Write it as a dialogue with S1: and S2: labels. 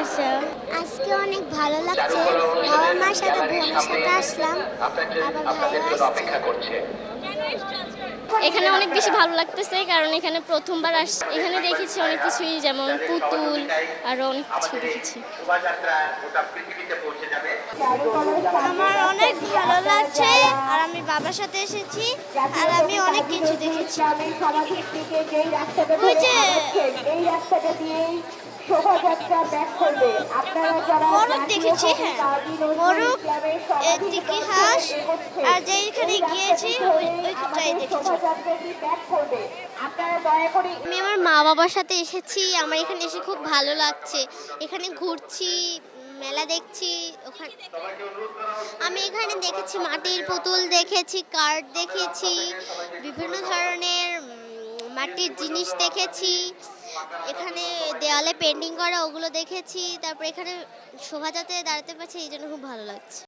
S1: লাগছে। আজকে অনেক ভালো লাগছে। বাবা মার সাথে বোনের সাথে আসলাম, আবার ভাইও আসছে।
S2: এখানে অনেক বেশি ভালো লাগতেছে, কারণ এখানে প্রথমবার আসছি। এখানে দেখেছি অনেক কিছুই, যেমন পুতুল, আরো অনেক কিছু দেখেছি।
S1: আমার অনেক ভালো লাগছে, আর আমি বাবার সাথে এসেছি, আর আমি অনেক কিছু দেখেছি। ওই যে শোভাযাত্রা ব্যাক করবে, আপনারা যারা মোরগ দেখেছি, হ্যাঁ মোরগ, ইতিহাস, আর যেখানে গিয়েছি ওইটাই দেখেছি। আমি আমার মা বাবার সাথে এসেছি, আমার এখানে এসে খুব ভালো লাগছে। এখানে ঘুরছি, মেলা দেখছি। ওখানে আমি এখানে দেখেছি মাটির পুতুল দেখেছি, কার্ড দেখেছি, বিভিন্ন ধরনের মাটির জিনিস দেখেছি। এখানে দেওয়ালে পেন্টিং করা ওগুলো দেখেছি। তারপর এখানে শোভাযাত্রায় দাঁড়াতে পারছি, এই জন্য খুব ভালো লাগছে।